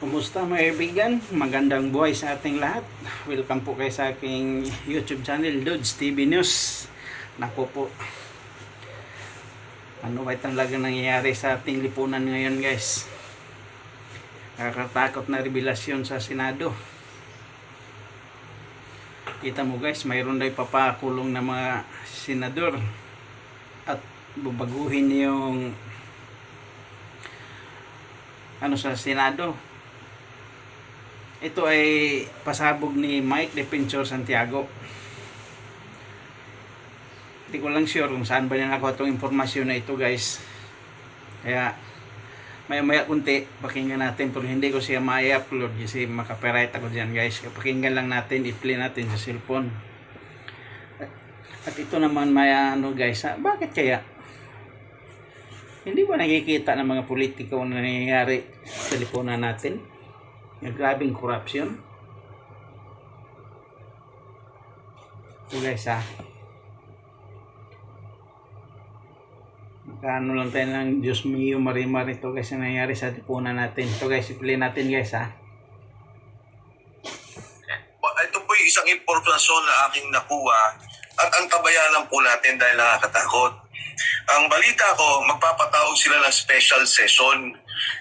Kumusta mga kaibigan? Magandang buhay sa ating lahat. Welcome po kayo sa aking YouTube channel, Lods TV News. Naku po, ano ba talaga nangyayari sa ating lipunan ngayon, guys? Kakatakot na revelasyon sa Senado. Kita mo, guys, mayroon daw papakulong na mga senador at babaguhin yung ano sa Senado. Ito ay pasabog ni Mike Defensor Santiago. Hindi ko lang sure kung saan ba niya nakuha itong informasyon na ito, guys. Kaya maya kunti pakinggan natin, pero hindi ko siya ma-upload kasi makapiright ako dyan, guys. Kaya pakinggan lang natin, i-play natin sa cellphone. At ito naman ano, guys, bakit kaya hindi ba nakikita ng mga politiko na nangyayari sa lipunan natin? Yung grabing corruption. Ito, guys, Magkano lang tayo ng Diyos mio marimar ito, guys, na nangyayari sa lipunan natin. Ito, guys, i-play natin, guys, Ito po yung isang impormasyon na aking nakuha at antabayanan po natin dahil nakakatakot. Ang balita ko, magpapatawag sila ng special session.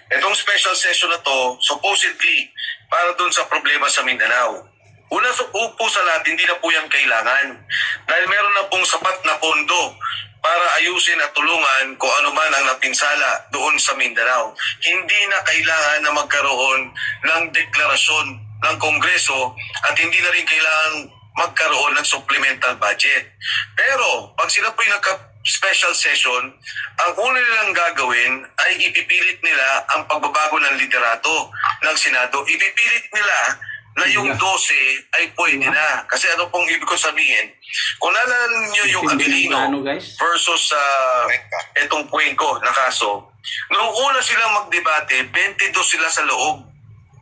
Itong special session na to, supposedly, para dun sa problema sa Mindanao. Una po sa lahat, hindi na po yan kailangan. Dahil meron na pong sapat na pondo para ayusin at tulungan kung ano man ang napinsala doon sa Mindanao. Hindi na kailangan na magkaroon ng deklarasyon ng Kongreso at hindi na rin kailangan magkaroon ng supplemental budget. Pero, pag sila po yung special session, ang una nilang gagawin ay ipipilit nila ang pagbabago ng liderato ng Senado. Ipipilit nila na yung 12 ay pwede na. Kasi ano pong ibig ko sabihin? Kung nalala nyo yung Abilino versus etong Cuenco na kaso, noong una silang magdebate, 22 sila sa loob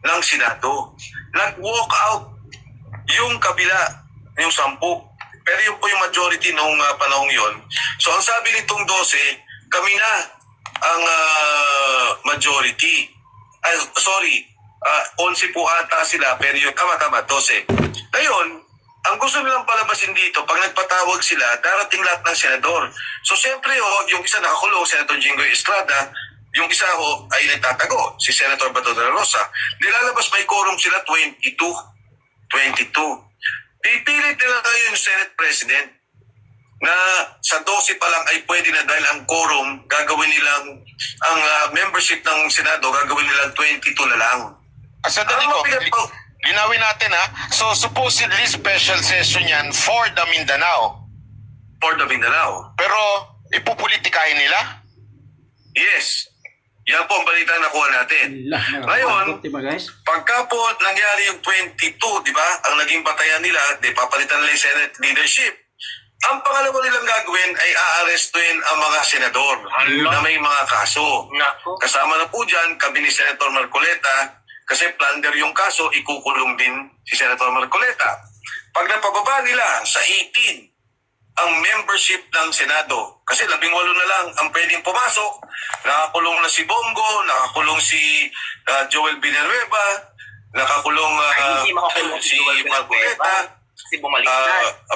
ng Senado. Nag-walk out yung kabila, yung 10. Pero yun po yung majority noong panahong yon. So ang sabi nitong 12, kami na ang majority. 11 po ata sila, pero yung tama, 12. Ngayon, ang gusto nilang palabasin dito, pag nagpatawag sila, darating lahat ng senador. So siyempre yung isa nakakulong, Senator Jinggoy Estrada, yung isa ay nagtatago, si Senator Bato de la Rosa. Nilalabas may quorum sila 22. Pipilit nila kayo yung Senate President na sa 12 pa lang ay pwede na dahil ang quorum, gagawin nilang, ang membership ng Senado, gagawin nilang 22 na lang. Sandali ko, linawin natin So supposedly special session yan for the Mindanao. For the Mindanao. Pero ipupolitikahin nila? Yes. Yan po ang balita na nakuha natin. Ngayon, pagka po nangyari yung 22, di ba? Ang naging batayan nila, papalitan nila yung Senate leadership. Ang pangalawa nilang gagawin ay aarestuin ang mga senador na may mga kaso. Kasama na po dyan, kami ni Senator Marcoleta, kasi plunder yung kaso, ikukulong din si Senator Marcoleta. Pag napababa nila sa 18, ang membership ng Senado. Kasi 18 na lang ang pwedeng pumasok. Nakakulong na si Bongo, nakakulong si Joel Villanueva, nakakulong si Marcoleta.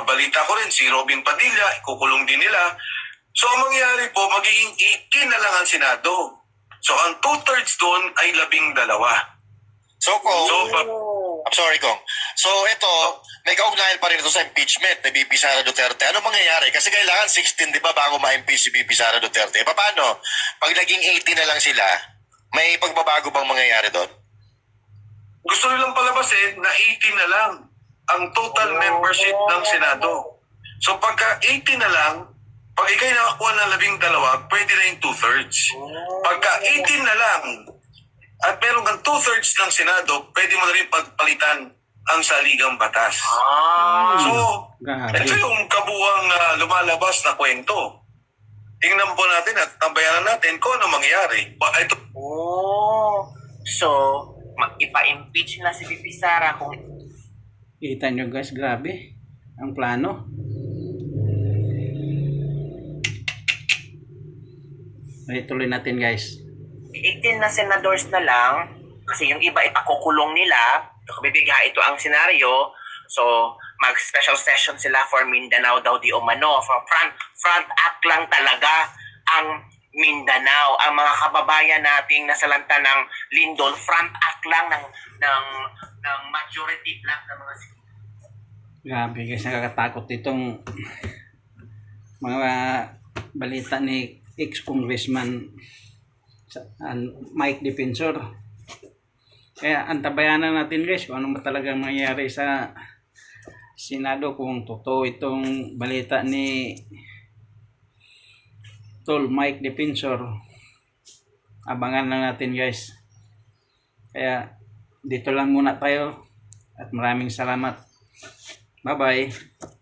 Balita ko rin, si Robin Padilla, ikukulong din nila. So ang mangyayari po, magiging 18 na lang ang Senado. So ang 2/3 doon ay 12. I'm sorry, Kong. So ito, may kaugnayan pa rin ito sa impeachment ni BP Sara Duterte. Ano mangyayari? Kasi kailangan 16, di ba, bago ma-impeach si BP Sara Duterte. Paano? Pag naging 18 na lang sila, may pagbabago bang mangyayari doon? Gusto nilang palabasin na 18 na lang ang total membership ng Senado. So pagka 18 na lang, pag ikay nakakuha ng 12, pwede na yung 2/3. Pagka 18 na lang, at meron kang 2/3 ng Senado, pwede mo na rin pagpalitan ang saligang batas. So, ito yung kabuwang lumalabas na kwento. Tingnan po natin at tambayanan natin kung ano mangyayari. So, ipa-impeach na si VP Sara kung... Kita nyo, guys, grabe ang plano. Tuloy natin, guys. 18 na senadors na lang, Kasi yung iba ipakukulong nila, bibigha ito ang senaryo. So, mag-special session sila for Mindanao daw di umano. For front act lang talaga ang Mindanao. Ang mga kababayan nating nasalanta ng lindol, front act lang ng majority lang ng mga Grabe guys, nakakatakot itong mga balita ni ex-congressman Mike Defensor. Kaya antabayanan natin guys kung ano ba talagang mangyayari sa Senado, kung totoo itong balita ni Tol Mike Defensor. Abangan lang natin guys. Kaya dito lang muna tayo at maraming salamat. Bye bye.